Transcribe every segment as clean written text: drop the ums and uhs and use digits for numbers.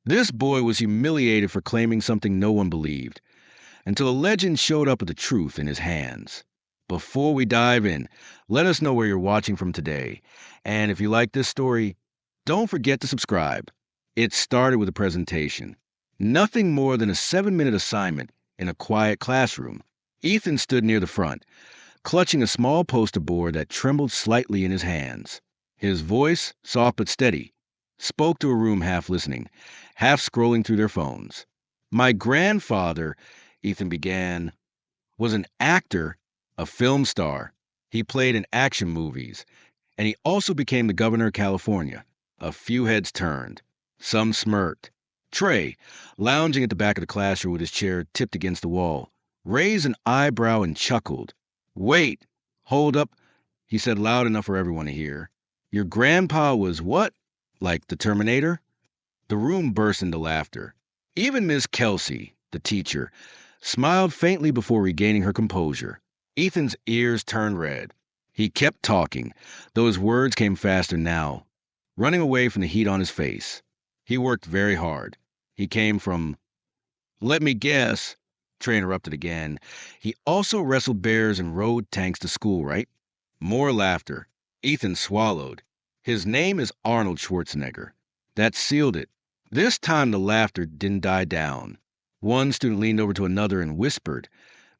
This boy was humiliated for claiming something no one believed, until a legend showed up with the truth in his hands. Before we dive in, let us know where you're watching from today. And if you like this story, don't forget to subscribe. It started with a presentation. Nothing more than a 7-minute assignment in a quiet classroom. Ethan stood near the front, clutching a small poster board that trembled slightly in his hands. His voice, soft but steady, spoke to a room half listening, half scrolling through their phones. My grandfather, Ethan began, was an actor, a film star. He played in action movies, and he also became the governor of California. A few heads turned. Some smirked. Trey, lounging at the back of the classroom with his chair tipped against the wall, raised an eyebrow and chuckled. Wait, hold up, he said loud enough for everyone to hear. Your grandpa was what? Like the Terminator? The room burst into laughter. Even Miss Kelsey, the teacher, smiled faintly before regaining her composure. Ethan's ears turned red. He kept talking, though his words came faster now, running away from the heat on his face. He worked very hard. He came from, let me guess, Trey interrupted again. He also wrestled bears and rode tanks to school, right? More laughter. Ethan swallowed. His name is Arnold Schwarzenegger. That sealed it. This time the laughter didn't die down. One student leaned over to another and whispered,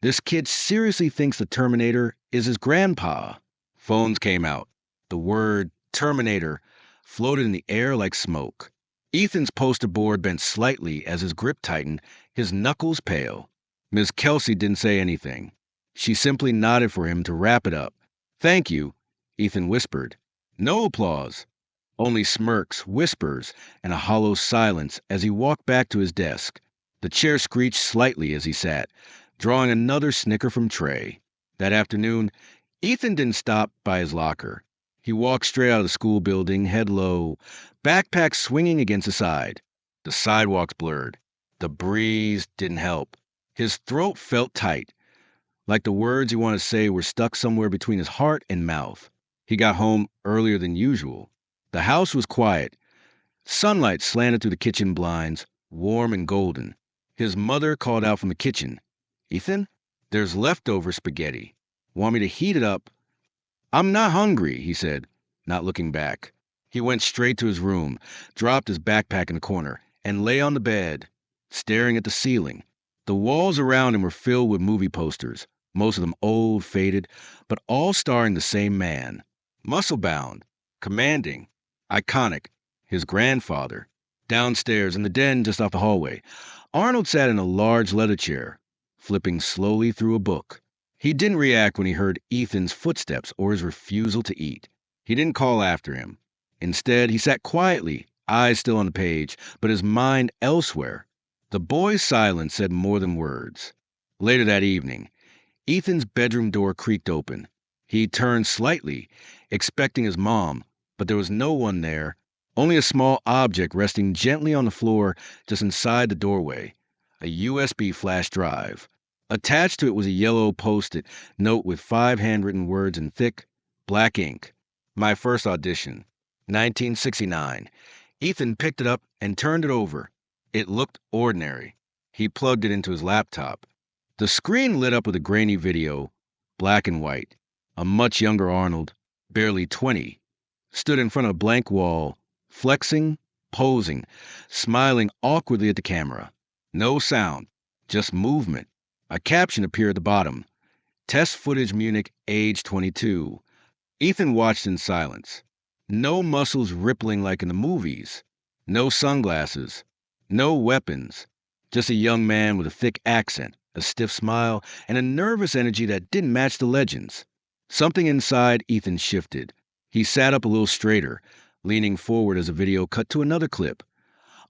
this kid seriously thinks the Terminator is his grandpa. Phones came out. The word Terminator floated in the air like smoke. Ethan's poster board bent slightly as his grip tightened, his knuckles pale. Miss Kelsey didn't say anything. She simply nodded for him to wrap it up. Thank you, Ethan whispered. No applause. Only smirks, whispers, and a hollow silence as he walked back to his desk. The chair screeched slightly as he sat, drawing another snicker from Trey. That afternoon, Ethan didn't stop by his locker. He walked straight out of the school building, head low, backpack swinging against the side. The sidewalks blurred. The breeze didn't help. His throat felt tight, like the words he wanted to say were stuck somewhere between his heart and mouth. He got home earlier than usual. The house was quiet. Sunlight slanted through the kitchen blinds, warm and golden. His mother called out from the kitchen. Ethan, there's leftover spaghetti. Want me to heat it up? I'm not hungry, he said, not looking back. He went straight to his room, dropped his backpack in the corner, and lay on the bed, staring at the ceiling. The walls around him were filled with movie posters, most of them old, faded, but all starring the same man. Muscle-bound, commanding, iconic, his grandfather. Downstairs in the den just off the hallway, Arnold sat in a large leather chair, flipping slowly through a book. He didn't react when he heard Ethan's footsteps or his refusal to eat. He didn't call after him. Instead, he sat quietly, eyes still on the page, but his mind elsewhere. The boy's silence said more than words. Later that evening, Ethan's bedroom door creaked open. He turned slightly, expecting his mom, but there was no one there, only a small object resting gently on the floor just inside the doorway, a USB flash drive. Attached to it was a yellow post-it note with 5 handwritten words in thick, black ink. My first audition, 1969. Ethan picked it up and turned it over. It looked ordinary. He plugged it into his laptop. The screen lit up with a grainy video, black and white. A much younger Arnold, barely 20, stood in front of a blank wall, flexing, posing, smiling awkwardly at the camera. No sound, just movement. A caption appeared at the bottom. Test footage Munich, age 22. Ethan watched in silence. No muscles rippling like in the movies. No sunglasses. No weapons. Just a young man with a thick accent, a stiff smile, and a nervous energy that didn't match the legends. Something inside Ethan shifted. He sat up a little straighter, leaning forward as the video cut to another clip.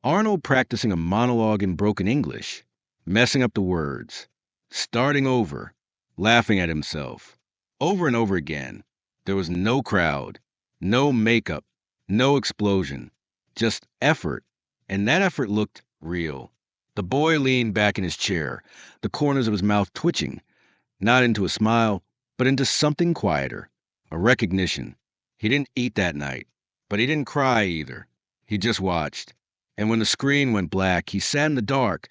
Arnold practicing a monologue in broken English, messing up the words, starting over, laughing at himself. Over and over again. There was no crowd, no makeup, no explosion, just effort, and that effort looked real. The boy leaned back in his chair, the corners of his mouth twitching, not into a smile, but into something quieter, a recognition. He didn't eat that night, but he didn't cry either. He just watched. And when the screen went black, he sat in the dark,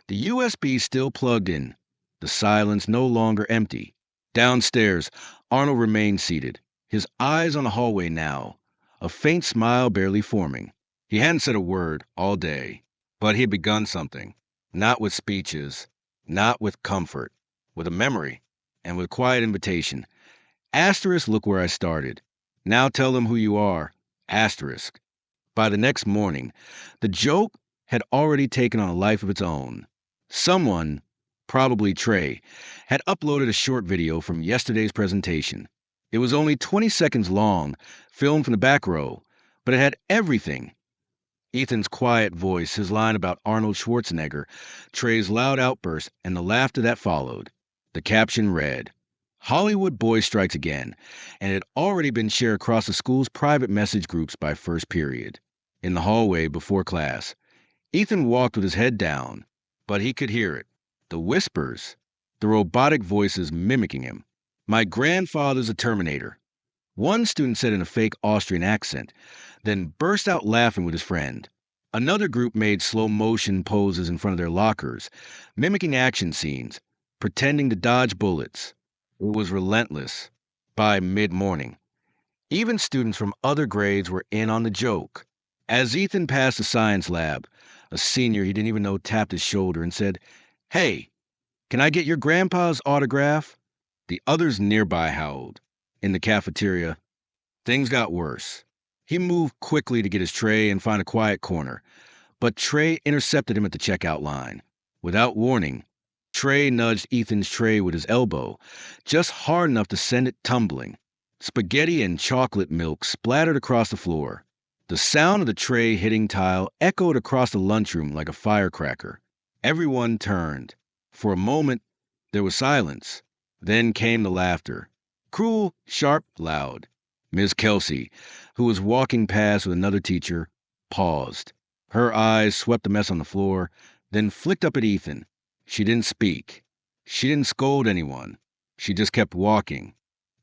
the USB still plugged in, the silence no longer empty. Downstairs, Arnold remained seated, his eyes on the hallway now, a faint smile barely forming. He hadn't said a word all day, but he had begun something, not with speeches, not with comfort, with a memory, and with quiet invitation. Asterisk, look where I started. Now tell them who you are. Asterisk. By the next morning, the joke had already taken on a life of its own. Someone, probably Trey, had uploaded a short video from yesterday's presentation. It was only 20 seconds long, filmed from the back row, but it had everything. Ethan's quiet voice, his line about Arnold Schwarzenegger, Trey's loud outburst, and the laughter that followed. The caption read, Hollywood Boy Strikes Again, and it had already been shared across the school's private message groups by first period. In the hallway before class, Ethan walked with his head down, but he could hear it. The whispers, the robotic voices mimicking him. My grandfather's a Terminator. One student said in a fake Austrian accent, then burst out laughing with his friend. Another group made slow motion poses in front of their lockers, mimicking action scenes, pretending to dodge bullets. It was relentless. By mid-morning, even students from other grades were in on the joke. As Ethan passed the science lab, a senior he didn't even know tapped his shoulder and said, Hey, can I get your grandpa's autograph? The others nearby howled. In the cafeteria, things got worse. He moved quickly to get his tray and find a quiet corner, but Trey intercepted him at the checkout line. Without warning, Trey nudged Ethan's tray with his elbow, just hard enough to send it tumbling. Spaghetti and chocolate milk splattered across the floor. The sound of the tray hitting tile echoed across the lunchroom like a firecracker. Everyone turned. For a moment, there was silence. Then came the laughter. Cruel, sharp, loud. Miss Kelsey, who was walking past with another teacher, paused. Her eyes swept the mess on the floor, then flicked up at Ethan. She didn't speak. She didn't scold anyone. She just kept walking.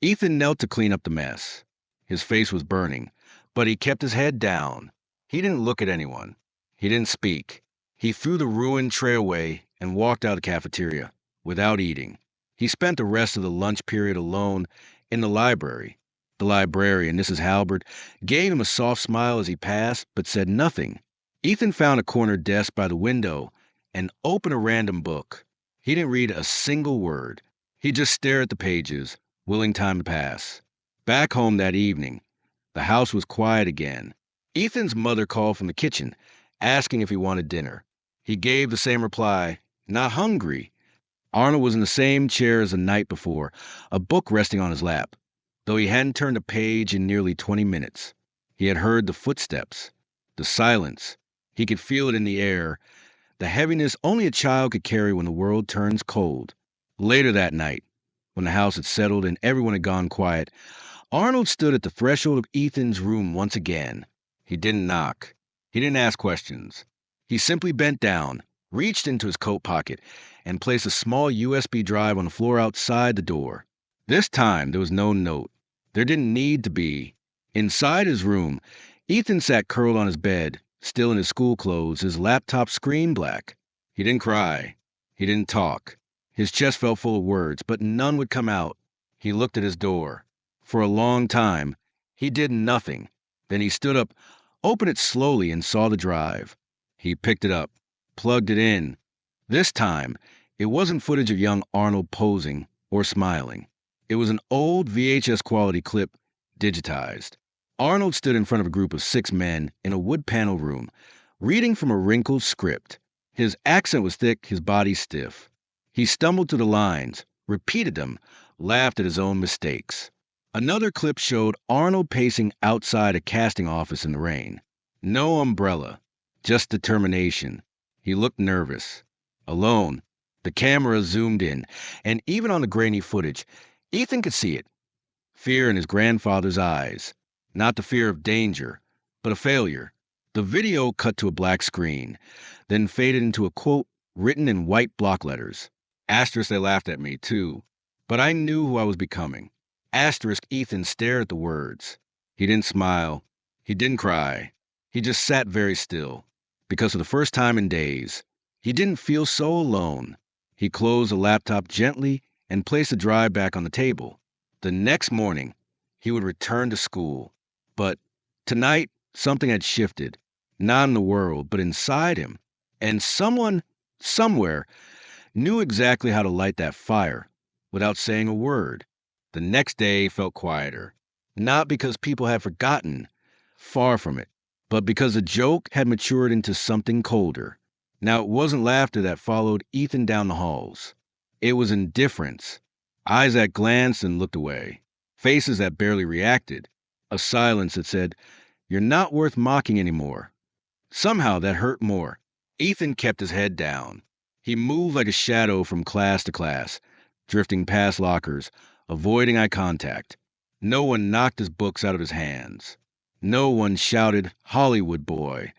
Ethan knelt to clean up the mess. His face was burning, but he kept his head down. He didn't look at anyone. He didn't speak. He threw the ruined tray away and walked out of the cafeteria without eating. He spent the rest of the lunch period alone in the library. The librarian, Mrs. Halbert, gave him a soft smile as he passed, but said nothing. Ethan found a corner desk by the window and opened a random book. He didn't read a single word. He just stared at the pages, willing time to pass. Back home that evening, the house was quiet again. Ethan's mother called from the kitchen, asking if he wanted dinner. He gave the same reply, not hungry. Arnold was in the same chair as the night before, a book resting on his lap, though he hadn't turned a page in nearly 20 minutes. He had heard the footsteps, the silence. He could feel it in the air, the heaviness only a child could carry when the world turns cold. Later that night, when the house had settled and everyone had gone quiet, Arnold stood at the threshold of Ethan's room once again. He didn't knock. He didn't ask questions. He simply bent down, reached into his coat pocket, and placed a small USB drive on the floor outside the door. This time, there was no note. There didn't need to be. Inside his room, Ethan sat curled on his bed, still in his school clothes, his laptop screen black. He didn't cry. He didn't talk. His chest felt full of words, but none would come out. He looked at his door. For a long time, he did nothing. Then he stood up, opened it slowly, and saw the drive. He picked it up, plugged it in. This time, it wasn't footage of young Arnold posing or smiling. It was an old VHS quality clip, digitized. Arnold stood in front of a group of 6 men in a wood panel room, reading from a wrinkled script. His accent was thick, his body stiff. He stumbled through the lines, repeated them, laughed at his own mistakes. Another clip showed Arnold pacing outside a casting office in the rain. No umbrella, just determination. He looked nervous. Alone, the camera zoomed in, and even on the grainy footage, Ethan could see it. Fear in his grandfather's eyes. Not the fear of danger, but of failure. The video cut to a black screen, then faded into a quote written in white block letters. Asterisk, they laughed at me, too. But I knew who I was becoming. Asterisk, Ethan stared at the words. He didn't smile. He didn't cry. He just sat very still. because for the first time in days, he didn't feel so alone. He closed the laptop gently and placed the drive back on the table. The next morning, he would return to school. But tonight, something had shifted, not in the world, but inside him. And someone, somewhere, knew exactly how to light that fire without saying a word. The next day felt quieter, not because people had forgotten, far from it, but because the joke had matured into something colder. Now, it wasn't laughter that followed Ethan down the halls. It was indifference. Eyes that glanced and looked away. Faces that barely reacted. A silence that said, "You're not worth mocking anymore." Somehow that hurt more. Ethan kept his head down. He moved like a shadow from class to class, drifting past lockers, avoiding eye contact. No one knocked his books out of his hands. No one shouted, "Hollywood boy."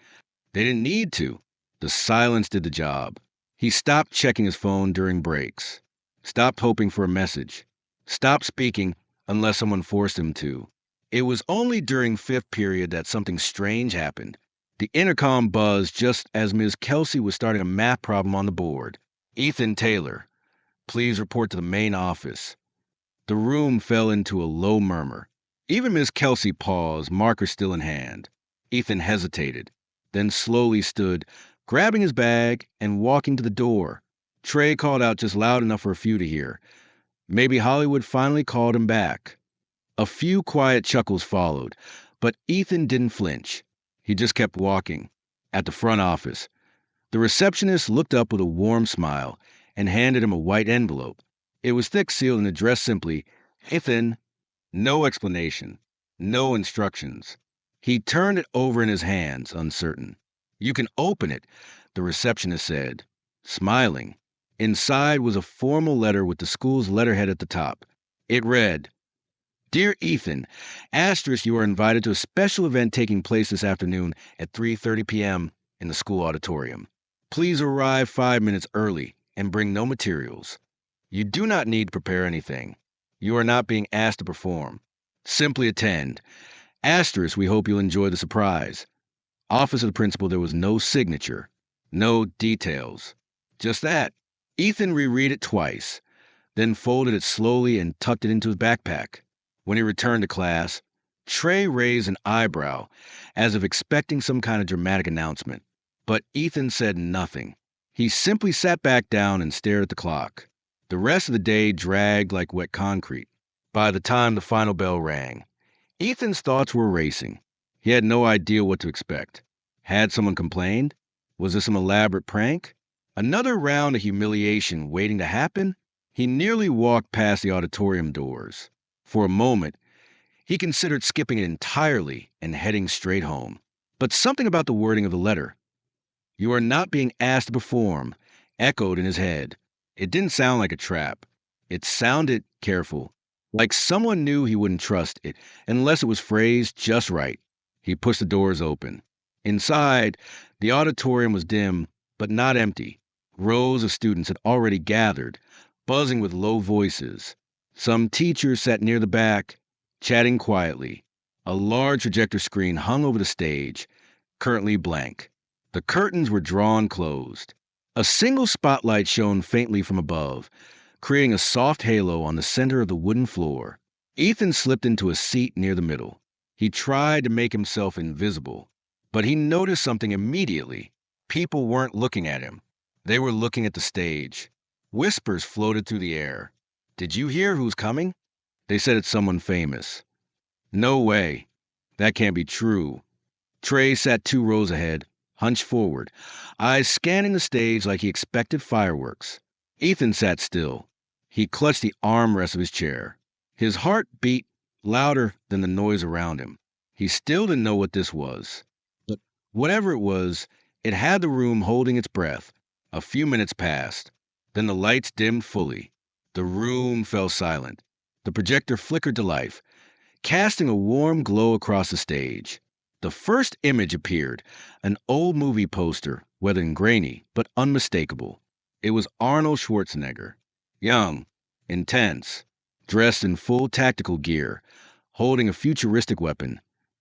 They didn't need to. The silence did the job. He stopped checking his phone during breaks, stopped hoping for a message, stopped speaking unless someone forced him to. It was only during fifth period that something strange happened. The intercom buzzed just as Ms. Kelsey was starting a math problem on the board. "Ethan Taylor, please report to the main office." The room fell into a low murmur. Even Miss Kelsey paused, marker still in hand. Ethan hesitated, then slowly stood, grabbing his bag and walking to the door. Trey called out just loud enough for a few to hear. Maybe Hollywood finally called him back. A few quiet chuckles followed, but Ethan didn't flinch. He just kept walking. At the front office, the receptionist looked up with a warm smile and handed him a white envelope. It was thick sealed and addressed simply, "Ethan." No explanation, no instructions. He turned it over in his hands, uncertain. "You can open it," the receptionist said, smiling. Inside was a formal letter with the school's letterhead at the top. It read, "Dear Ethan, asterisk, you are invited to a special event taking place this afternoon at 3:30 p.m. in the school auditorium. Please arrive 5 minutes early and bring no materials. You do not need to prepare anything. You are not being asked to perform. Simply attend. Asterisk, we hope you'll enjoy the surprise." Office of the principal, there was no signature, no details. Just that. Ethan reread it twice, then folded it slowly and tucked it into his backpack. When he returned to class, Trey raised an eyebrow, as if expecting some kind of dramatic announcement. But Ethan said nothing. He simply sat back down and stared at the clock. The rest of the day dragged like wet concrete. By the time the final bell rang, Ethan's thoughts were racing. He had no idea what to expect. Had someone complained? Was this some elaborate prank? Another round of humiliation waiting to happen? He nearly walked past the auditorium doors. For a moment, he considered skipping it entirely and heading straight home. But something about the wording of the letter, "You are not being asked to perform," echoed in his head. It didn't sound like a trap. It sounded careful, like someone knew he wouldn't trust it unless it was phrased just right. He pushed the doors open. Inside, the auditorium was dim, but not empty. Rows of students had already gathered, buzzing with low voices. Some teachers sat near the back, chatting quietly. A large projector screen hung over the stage, currently blank. The curtains were drawn closed. A single spotlight shone faintly from above, creating a soft halo on the center of the wooden floor. Ethan slipped into a seat near the middle. He tried to make himself invisible, but he noticed something immediately. People weren't looking at him. They were looking at the stage. Whispers floated through the air. "Did you hear who's coming?" They said it's someone famous. No way. That can't be true. Trey sat 2 rows ahead, hunched forward, eyes scanning the stage like he expected fireworks. Ethan sat still. He clutched the armrest of his chair. His heart beat louder than the noise around him. He still didn't know what this was. But whatever it was, it had the room holding its breath. A few minutes passed. Then the lights dimmed fully. The room fell silent. The projector flickered to life, casting a warm glow across the stage. The first image appeared, an old movie poster, weathered and grainy, but unmistakable. It was Arnold Schwarzenegger, young, intense, dressed in full tactical gear, holding a futuristic weapon,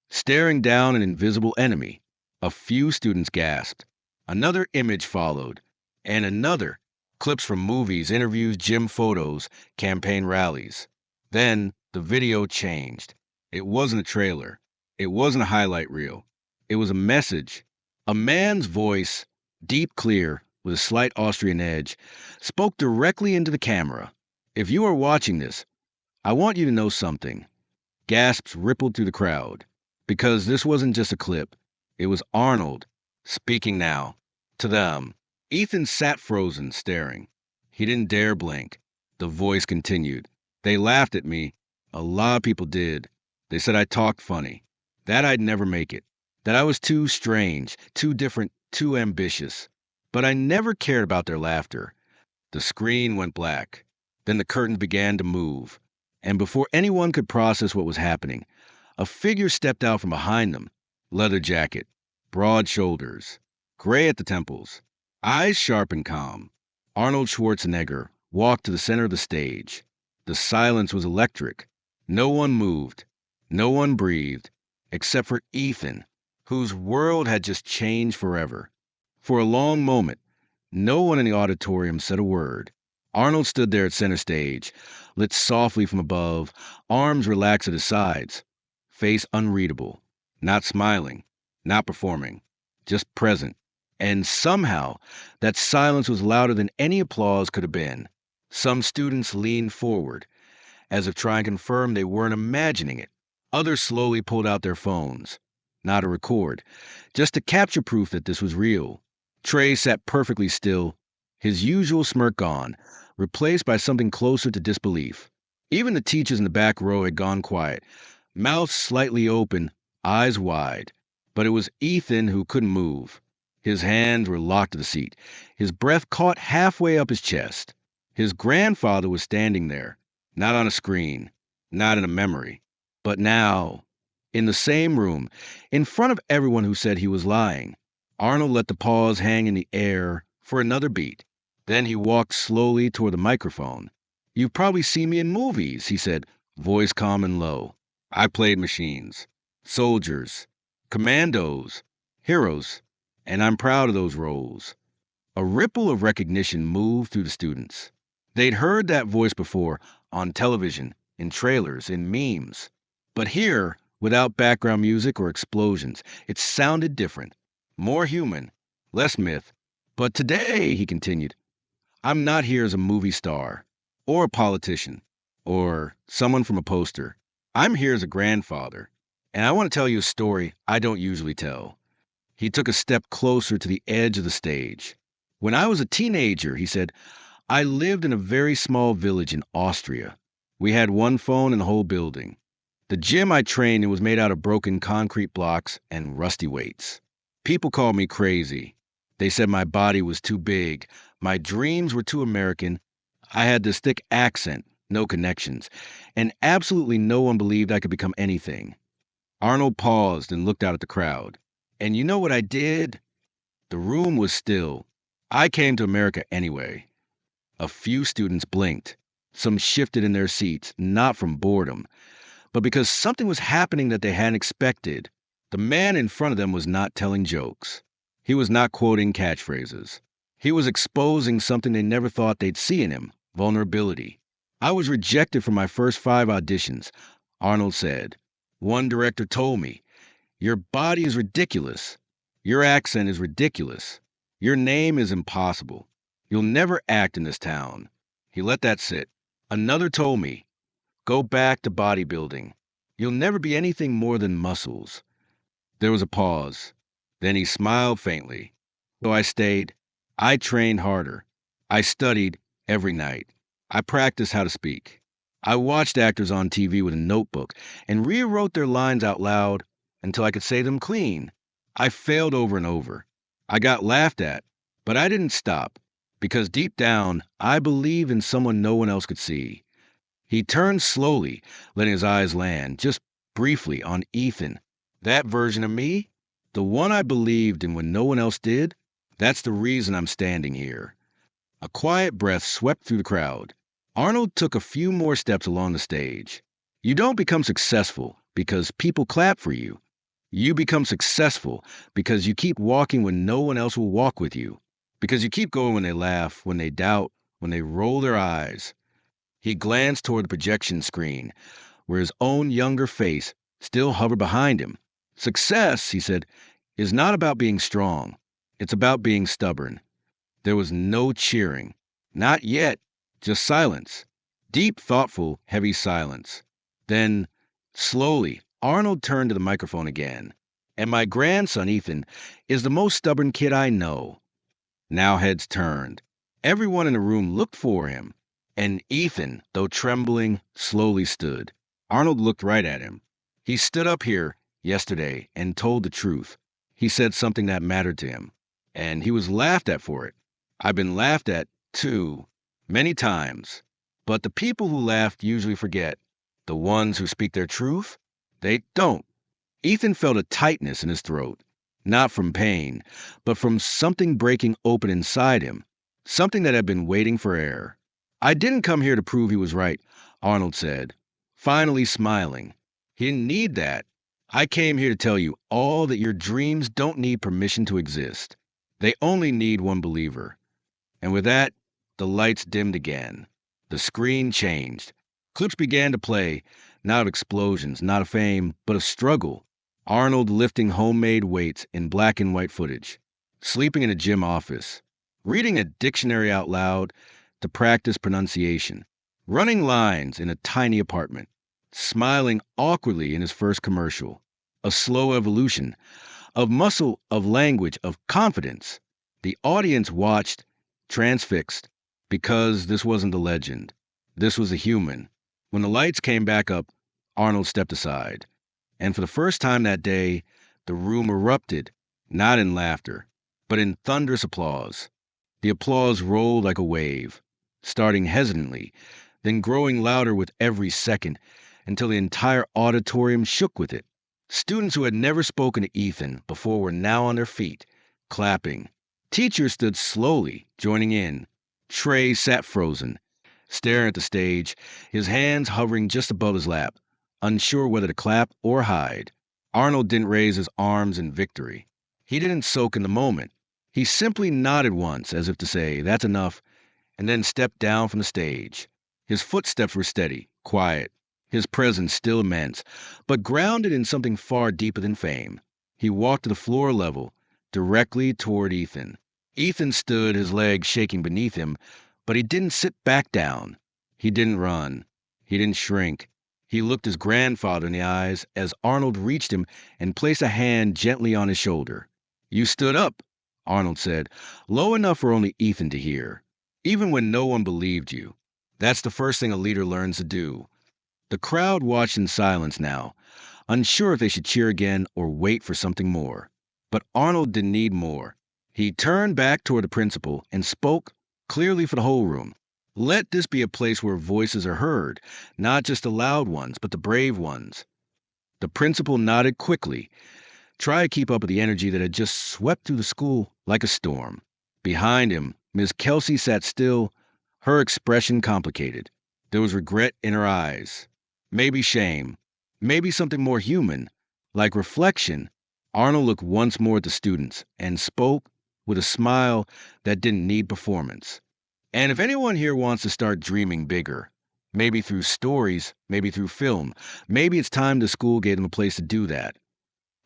staring down an invisible enemy. A few students gasped. Another image followed, and another. Clips from movies, interviews, gym photos, campaign rallies. Then the video changed. It wasn't a trailer. It wasn't a highlight reel. It was a message. A man's voice, deep clear, with a slight Austrian edge, spoke directly into the camera. If you are watching this, I want you to know something. Gasps rippled through the crowd. Because this wasn't just a clip. It was Arnold, speaking now, to them. Ethan sat frozen, staring. He didn't dare blink. The voice continued. They laughed at me. A lot of people did. They said I talked funny. That I'd never make it. That I was too strange, too different, too ambitious. But I never cared about their laughter. The screen went black. Then the curtains began to move. And before anyone could process what was happening, a figure stepped out from behind them. Leather jacket, broad shoulders, gray at the temples, eyes sharp and calm. Arnold Schwarzenegger walked to the center of the stage. The silence was electric. No one moved. No one breathed, except for Ethan, whose world had just changed forever. For a long moment, no one in the auditorium said a word. Arnold stood there at center stage, lit softly from above, arms relaxed at his sides, face unreadable, not smiling, not performing, just present. And somehow, that silence was louder than any applause could have been. Some students leaned forward, as if trying to confirm they weren't imagining it. Others slowly pulled out their phones, not to record, just to capture proof that this was real. Trey sat perfectly still, his usual smirk gone, replaced by something closer to disbelief. Even the teachers in the back row had gone quiet, mouths slightly open, eyes wide. But it was Ethan who couldn't move. His hands were locked to the seat, his breath caught halfway up his chest. His grandfather was standing there, not on a screen, not in a memory, but now, in the same room, in front of everyone who said he was lying. Arnold let the pause hang in the air for another beat. Then he walked slowly toward the microphone. You've probably seen me in movies, he said, voice calm and low. I played machines, soldiers, commandos, heroes, and I'm proud of those roles. A ripple of recognition moved through the students. They'd heard that voice before, on television, in trailers, in memes. But here, without background music or explosions, it sounded different, more human, less myth. But today, he continued, I'm not here as a movie star, or a politician, or someone from a poster. I'm here as a grandfather, and I want to tell you a story I don't usually tell. He took a step closer to the edge of the stage. When I was a teenager, he said, I lived in a very small village in Austria. We had one phone in the whole building. The gym I trained in was made out of broken concrete blocks and rusty weights. People called me crazy. They said my body was too big, my dreams were too American. I had this thick accent, no connections, and absolutely no one believed I could become anything. Arnold paused and looked out at the crowd. And you know what I did? The room was still. I came to America anyway. A few students blinked. Some shifted in their seats, not from boredom, but because something was happening that they hadn't expected. The man in front of them was not telling jokes. He was not quoting catchphrases. He was exposing something they never thought they'd see in him, vulnerability. I was rejected from my first 5 auditions, Arnold said. One director told me, your body is ridiculous. Your accent is ridiculous. Your name is impossible. You'll never act in this town. He let that sit. Another told me, go back to bodybuilding. You'll never be anything more than muscles. There was a pause. Then he smiled faintly. So I stayed. I trained harder. I studied every night. I practiced how to speak. I watched actors on TV with a notebook and rewrote their lines out loud until I could say them clean. I failed over and over. I got laughed at, but I didn't stop. Because deep down, I believed in someone no one else could see. He turned slowly, letting his eyes land, just briefly, on Ethan. That version of me, the one I believed in when no one else did, that's the reason I'm standing here. A quiet breath swept through the crowd. Arnold took a few more steps along the stage. You don't become successful because people clap for you. You become successful because you keep walking when no one else will walk with you, because you keep going when they laugh, when they doubt, when they roll their eyes. He glanced toward the projection screen, where his own younger face still hovered behind him. Success, he said, is not about being strong. It's about being stubborn. There was no cheering. Not yet, just silence. Deep, thoughtful, heavy silence. Then, slowly, Arnold turned to the microphone again. And my grandson, Ethan, is the most stubborn kid I know. Now heads turned. Everyone in the room looked for him. And Ethan, though trembling, slowly stood. Arnold looked right at him. He stood up here yesterday and told the truth. He said something that mattered to him. And he was laughed at for it. I've been laughed at, too, many times. But the people who laughed usually forget. The ones who speak their truth, they don't. Ethan felt a tightness in his throat, not from pain, but from something breaking open inside him, something that had been waiting for air. I didn't come here to prove he was right, Arnold said, finally smiling. He didn't need that. I came here to tell you all that your dreams don't need permission to exist. They only need one believer. And with that, the lights dimmed again. The screen changed. Clips began to play, not of explosions, not of fame, but of struggle. Arnold lifting homemade weights in black and white footage, sleeping in a gym office, reading a dictionary out loud to practice pronunciation, running lines in a tiny apartment, smiling awkwardly in his first commercial. A slow evolution of muscle, of language, of confidence. The audience watched, transfixed, because this wasn't a legend. This was a human. When the lights came back up, Arnold stepped aside. And for the first time that day, the room erupted, not in laughter, but in thunderous applause. The applause rolled like a wave, starting hesitantly, then growing louder with every second, until the entire auditorium shook with it. Students who had never spoken to Ethan before were now on their feet, clapping. Teachers stood slowly, joining in. Trey sat frozen, staring at the stage, his hands hovering just above his lap, unsure whether to clap or hide. Arnold didn't raise his arms in victory. He didn't soak in the moment. He simply nodded once, as if to say, "That's enough," and then stepped down from the stage. His footsteps were steady, quiet, his presence still immense, but grounded in something far deeper than fame. He walked to the floor level, directly toward Ethan. Ethan stood, his legs shaking beneath him, but he didn't sit back down. He didn't run. He didn't shrink. He looked his grandfather in the eyes as Arnold reached him and placed a hand gently on his shoulder. "You stood up," Arnold said, low enough for only Ethan to hear. "Even when no one believed you. That's the first thing a leader learns to do." The crowd watched in silence now, unsure if they should cheer again or wait for something more. But Arnold didn't need more. He turned back toward the principal and spoke clearly for the whole room. "Let this be a place where voices are heard, not just the loud ones, but the brave ones." The principal nodded quickly, tried to keep up with the energy that had just swept through the school like a storm. Behind him, Miss Kelsey sat still, her expression complicated. There was regret in her eyes. Maybe shame. Maybe something more human, like reflection. Arnold looked once more at the students and spoke with a smile that didn't need performance. "And if anyone here wants to start dreaming bigger, maybe through stories, maybe through film, maybe it's time the school gave them a place to do that."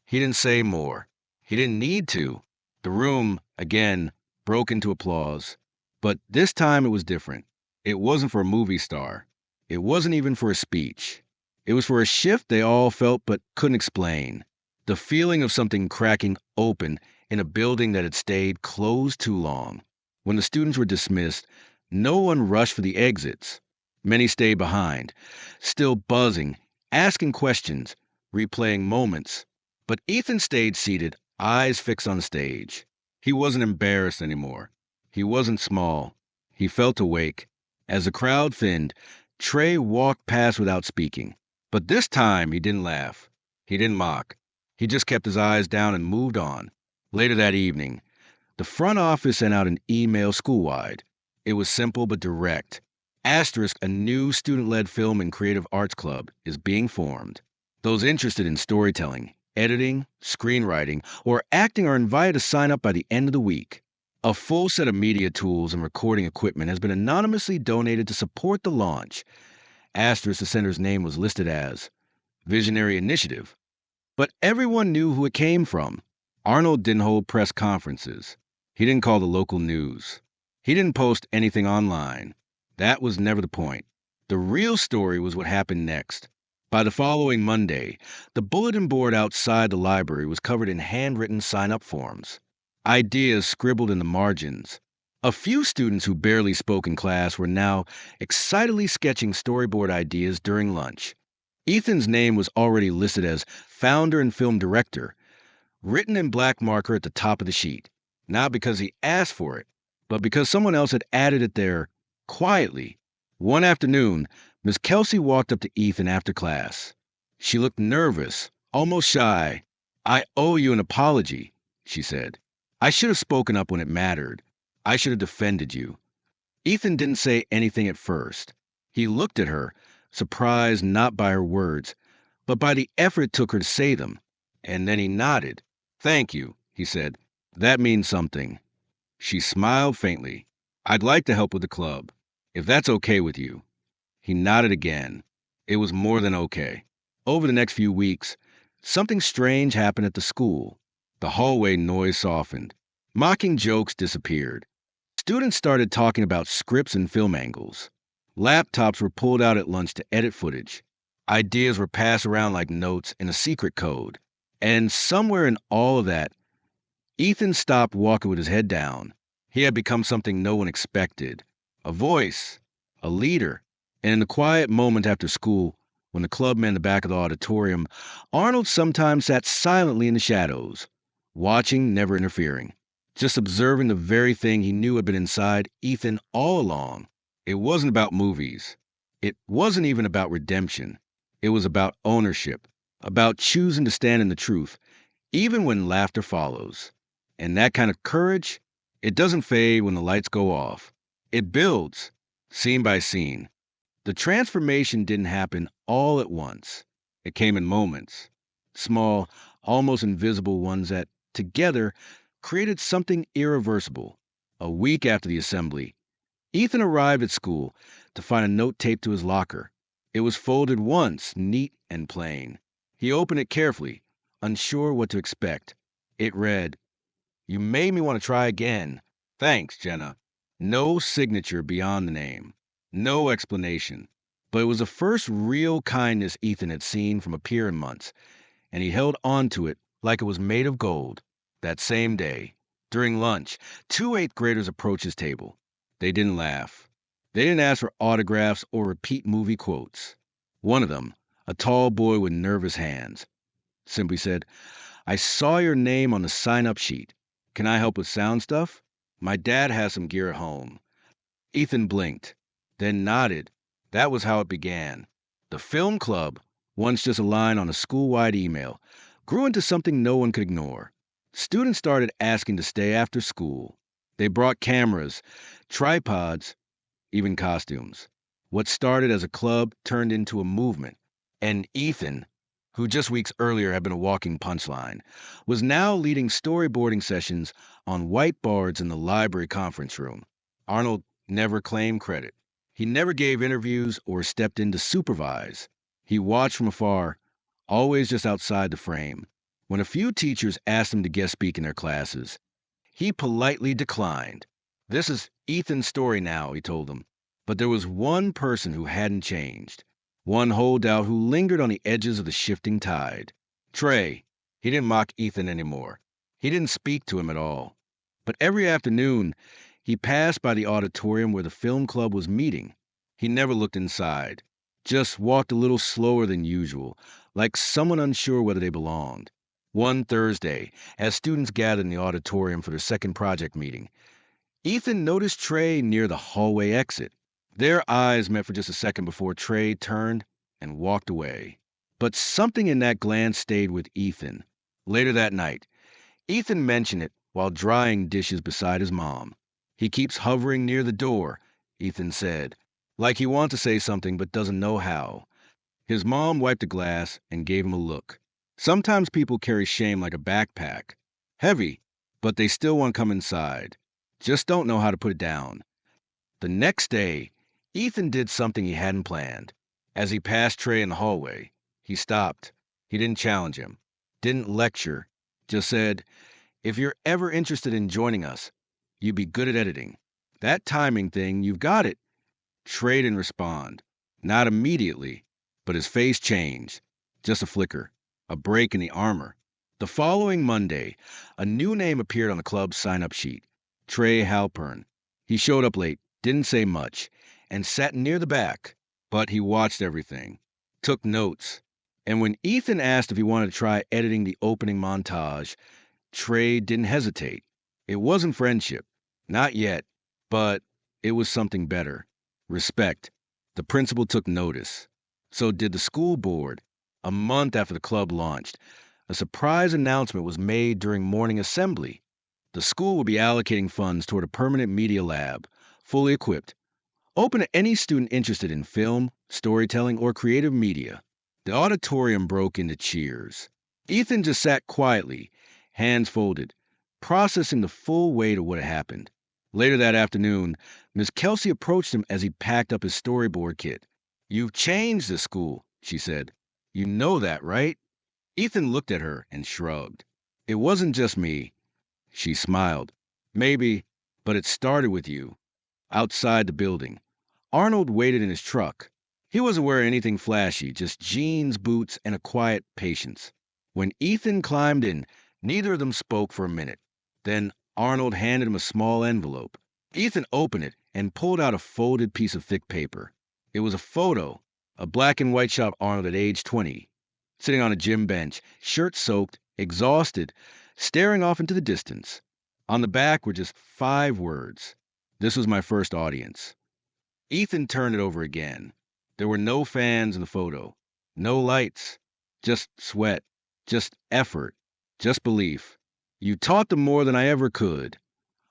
He didn't say more. He didn't need to. The room, again, broke into applause. But this time it was different. It wasn't for a movie star. It wasn't even for a speech. It was for a shift they all felt but couldn't explain. The feeling of something cracking open in a building that had stayed closed too long. When the students were dismissed, no one rushed for the exits. Many stayed behind, still buzzing, asking questions, replaying moments. But Ethan stayed seated, eyes fixed on the stage. He wasn't embarrassed anymore. He wasn't small. He felt awake. As the crowd thinned, Trey walked past without speaking. But this time he didn't laugh. He didn't mock. He just kept his eyes down and moved on. Later that evening, the front office sent out an email school-wide. It was simple but direct. Asterisk, a new student-led film and creative arts club is being formed. Those interested in storytelling, Editing, screenwriting, or acting are invited to sign up by the end of the week. A full set of media tools and recording equipment has been anonymously donated to support the launch. Asterisk, the center's name was listed as Visionary Initiative, but everyone knew who it came from. Arnold didn't hold press conferences. He didn't call the local news. He didn't post anything online. That was never the point. The real story was what happened next. By the following Monday, the bulletin board outside the library was covered in handwritten sign up forms, ideas scribbled in the margins. A few students who barely spoke in class were now excitedly sketching storyboard ideas during lunch. Ethan's name was already listed as founder and film director, written in black marker at the top of the sheet, not because he asked for it, but because someone else had added it there quietly. One afternoon, Miss Kelsey walked up to Ethan after class. She looked nervous, almost shy. "I owe you an apology," she said. "I should have spoken up when it mattered. I should have defended you." Ethan didn't say anything at first. He looked at her, surprised not by her words, but by the effort it took her to say them. And then he nodded. "Thank you," he said. "That means something." She smiled faintly. "I'd like to help with the club, if that's okay with you." He nodded again. It was more than okay. Over the next few weeks, something strange happened at the school. The hallway noise softened. Mocking jokes disappeared. Students started talking about scripts and film angles. Laptops were pulled out at lunch to edit footage. Ideas were passed around like notes in a secret code. And somewhere in all of that, Ethan stopped walking with his head down. He had become something no one expected, a voice, a leader. And in the quiet moment after school, when the club met in the back of the auditorium, Arnold sometimes sat silently in the shadows, watching, never interfering, just observing the very thing he knew had been inside Ethan all along. It wasn't about movies. It wasn't even about redemption. It was about ownership, about choosing to stand in the truth, even when laughter follows. And that kind of courage, it doesn't fade when the lights go off. It builds, scene by scene. The transformation didn't happen all at once. It came in moments, small, almost invisible ones that, together, created something irreversible. A week after the assembly, Ethan arrived at school to find a note taped to his locker. It was folded once, neat and plain. He opened it carefully, unsure what to expect. It read, "You made me want to try again. Thanks, Jenna." No signature beyond the name. No explanation. But it was the first real kindness Ethan had seen from a peer in months, and he held on to it like it was made of gold. That same day, during lunch, two eighth graders approached his table. They didn't laugh. They didn't ask for autographs or repeat movie quotes. One of them, a tall boy with nervous hands, simply said, "I saw your name on the sign-up sheet. Can I help with sound stuff? My dad has some gear at home." Ethan blinked, then nodded. That was how it began. The film club, once just a line on a school-wide email, grew into something no one could ignore. Students started asking to stay after school. They brought cameras, tripods, even costumes. What started as a club turned into a movement. And Ethan, who just weeks earlier had been a walking punchline, was now leading storyboarding sessions on whiteboards in the library conference room. Arnold never claimed credit. He never gave interviews or stepped in to supervise. He watched from afar, always just outside the frame. When a few teachers asked him to guest speak in their classes, he politely declined. "This is Ethan's story now," he told them. But there was one person who hadn't changed. One holdout who lingered on the edges of the shifting tide. Trey. He didn't mock Ethan anymore. He didn't speak to him at all. But every afternoon, he passed by the auditorium where the film club was meeting. He never looked inside, just walked a little slower than usual, like someone unsure whether they belonged. One Thursday, as students gathered in the auditorium for their second project meeting, Ethan noticed Trey near the hallway exit. Their eyes met for just a second before Trey turned and walked away. But something in that glance stayed with Ethan. Later that night, Ethan mentioned it while drying dishes beside his mom. "He keeps hovering near the door," Ethan said, like he wants to say something but doesn't know how. His mom wiped the glass and gave him a look. Sometimes people carry shame like a backpack. Heavy, but they still want to come inside. Just don't know how to put it down. The next day, Ethan did something he hadn't planned. As he passed Trey in the hallway, he stopped. He didn't challenge him, didn't lecture, just said, "If you're ever interested in joining us, you'd be good at editing. That timing thing, you've got it." Trey didn't respond. Not immediately, but his face changed. Just a flicker, a break in the armor. The following Monday, a new name appeared on the club's sign-up sheet. Trey Halpern. He showed up late, didn't say much, and sat near the back, but he watched everything, took notes. And when Ethan asked if he wanted to try editing the opening montage, Trey didn't hesitate. It wasn't friendship. Not yet. But it was something better. Respect. The principal took notice. So did the school board. A month after the club launched, a surprise announcement was made during morning assembly. The school would be allocating funds toward a permanent media lab, fully equipped, open to any student interested in film, storytelling, or creative media. The auditorium broke into cheers. Ethan just sat quietly, hands folded, processing the full weight of what had happened. Later that afternoon, Miss Kelsey approached him as he packed up his storyboard kit. "You've changed the school," she said. "You know that, right?" Ethan looked at her and shrugged. "It wasn't just me." She smiled. "Maybe, but it started with you." Outside the building, Arnold waited in his truck. He wasn't wearing anything flashy, just jeans, boots, and a quiet patience. When Ethan climbed in, neither of them spoke for a minute. Then Arnold handed him a small envelope. Ethan opened it and pulled out a folded piece of thick paper. It was a photo, a black and white shot of Arnold at age 20, sitting on a gym bench, shirt soaked, exhausted, staring off into the distance. On the back were just 5 words. "This was my first audience." Ethan turned it over again. There were no fans in the photo, no lights, just sweat, just effort, just belief. "You taught them more than I ever could,"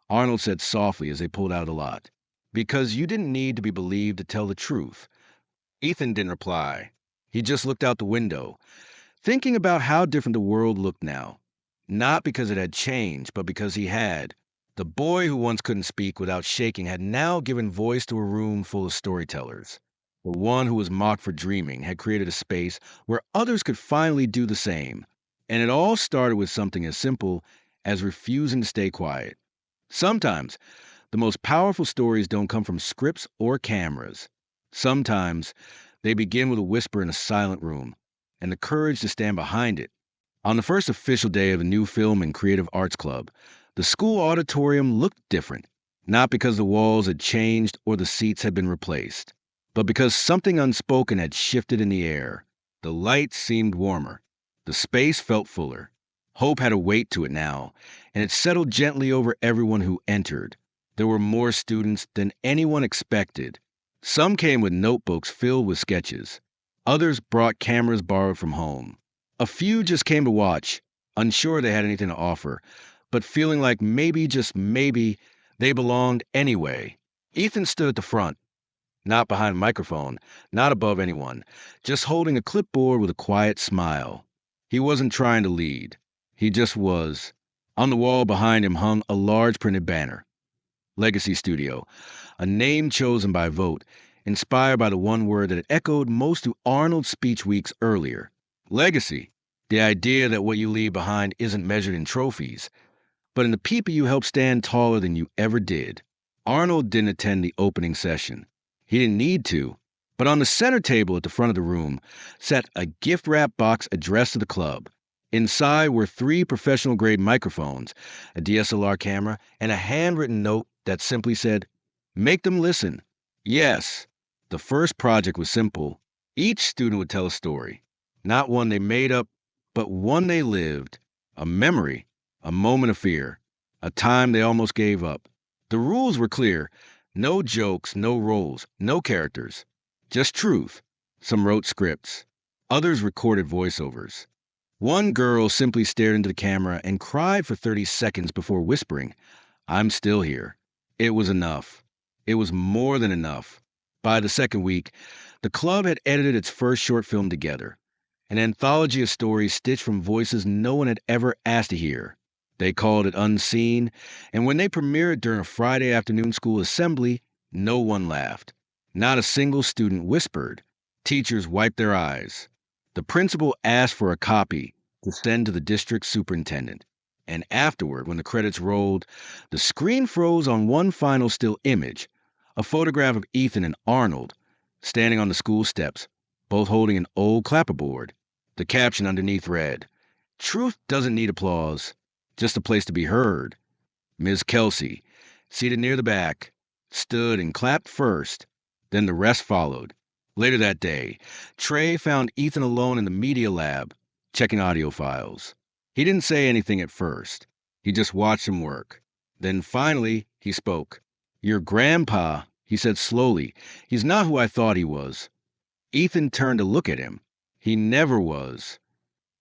Arnold said softly as they pulled out of the lot. "Because you didn't need to be believed to tell the truth." Ethan didn't reply. He just looked out the window, thinking about how different the world looked now. Not because it had changed, but because he had. The boy who once couldn't speak without shaking had now given voice to a room full of storytellers. The one who was mocked for dreaming had created a space where others could finally do the same. And it all started with something as simple as refusing to stay quiet. Sometimes the most powerful stories don't come from scripts or cameras. Sometimes they begin with a whisper in a silent room and the courage to stand behind it. On the first official day of the new Film and Creative Arts Club, the school auditorium looked different, not because the walls had changed or the seats had been replaced, but because something unspoken had shifted in the air. The lights seemed warmer. The space felt fuller. Hope had a weight to it now, and it settled gently over everyone who entered. There were more students than anyone expected. Some came with notebooks filled with sketches. Others brought cameras borrowed from home. A few just came to watch, unsure they had anything to offer, but feeling like maybe, just maybe, they belonged anyway. Ethan stood at the front, not behind a microphone, not above anyone, just holding a clipboard with a quiet smile. He wasn't trying to lead. He just was. On the wall behind him hung a large printed banner. Legacy Studio, a name chosen by vote, inspired by the one word that had echoed most of Arnold's speech weeks earlier. Legacy. The idea that what you leave behind isn't measured in trophies, but in the people you help stand taller than you ever did. Arnold didn't attend the opening session. He didn't need to. But on the center table at the front of the room sat a gift wrap box addressed to the club. Inside were 3 professional grade microphones, a DSLR camera, and a handwritten note that simply said, "Make them listen." Yes, the first project was simple. Each student would tell a story, not one they made up, but one they lived, a memory, a moment of fear, a time they almost gave up. The rules were clear: no jokes, no roles, no characters, just truth. Some wrote scripts, others recorded voiceovers. One girl simply stared into the camera and cried for 30 seconds before whispering, "I'm still here." It was enough. It was more than enough. By the second week, the club had edited its first short film together, an anthology of stories stitched from voices no one had ever asked to hear. They called it Unseen, and when they premiered during a Friday afternoon school assembly, no one laughed. Not a single student whispered. Teachers wiped their eyes. The principal asked for a copy to send to the district superintendent. And afterward, when the credits rolled, the screen froze on one final still image, a photograph of Ethan and Arnold standing on the school steps, both holding an old clapperboard. The caption underneath read, "Truth doesn't need applause, just a place to be heard." Miss Kelsey, seated near the back, stood and clapped first. Then the rest followed. Later that day, Trey found Ethan alone in the media lab, checking audio files. He didn't say anything at first. He just watched him work. Then finally, he spoke. "Your grandpa," he said slowly. "He's not who I thought he was." Ethan turned to look at him. "He never was."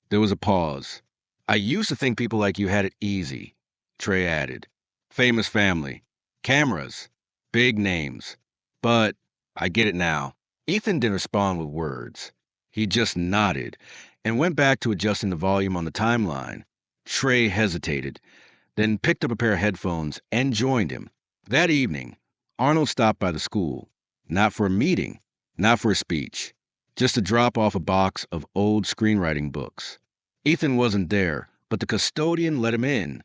There was a pause. "I used to think people like you had it easy," Trey added. "Famous family, cameras, big names. But I get it now." Ethan didn't respond with words. He just nodded and went back to adjusting the volume on the timeline. Trey hesitated, then picked up a pair of headphones and joined him. That evening, Arnold stopped by the school, not for a meeting, not for a speech, just to drop off a box of old screenwriting books. Ethan wasn't there, but the custodian let him in.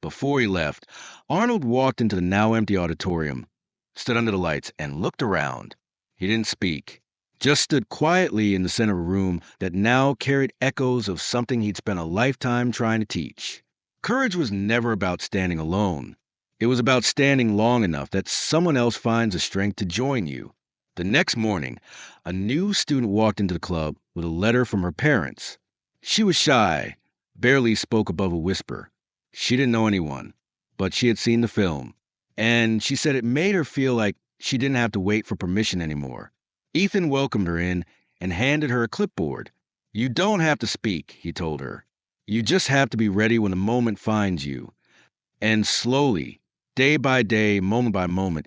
Before he left, Arnold walked into the now empty auditorium, stood under the lights, and looked around. He didn't speak, just stood quietly in the center of a room that now carried echoes of something he'd spent a lifetime trying to teach. Courage was never about standing alone. It was about standing long enough that someone else finds the strength to join you. The next morning, a new student walked into the club with a letter from her parents. She was shy, barely spoke above a whisper. She didn't know anyone, but she had seen the film, and she said it made her feel like she didn't have to wait for permission anymore. Ethan welcomed her in and handed her a clipboard. "You don't have to speak," he told her. "You just have to be ready when the moment finds you." And slowly, day by day, moment by moment,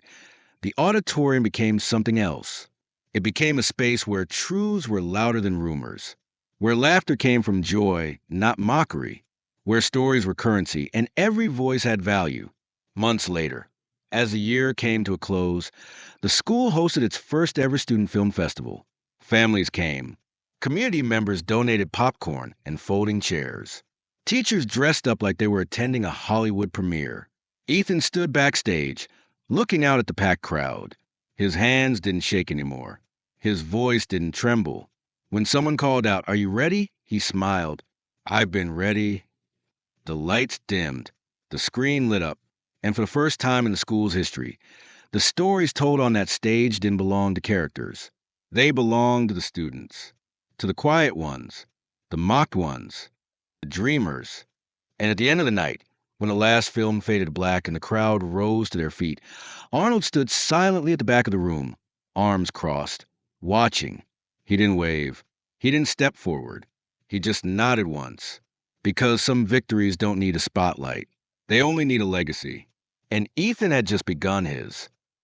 the auditorium became something else. It became a space where truths were louder than rumors, where laughter came from joy, not mockery, where stories were currency and every voice had value. Months later, as the year came to a close, the school hosted its first ever student film festival. Families came. Community members donated popcorn and folding chairs. Teachers dressed up like they were attending a Hollywood premiere. Ethan stood backstage, looking out at the packed crowd. His hands didn't shake anymore. His voice didn't tremble. When someone called out, "Are you ready?" he smiled. "I've been ready." The lights dimmed. The screen lit up. And for the first time in the school's history, the stories told on that stage didn't belong to characters. They belonged to the students, to the quiet ones, the mocked ones, the dreamers. And at the end of the night, when the last film faded to black and the crowd rose to their feet, Arnold stood silently at the back of the room, arms crossed, watching. He didn't wave. He didn't step forward. He just nodded once. Because some victories don't need a spotlight. They only need a legacy. And Ethan had just begun his.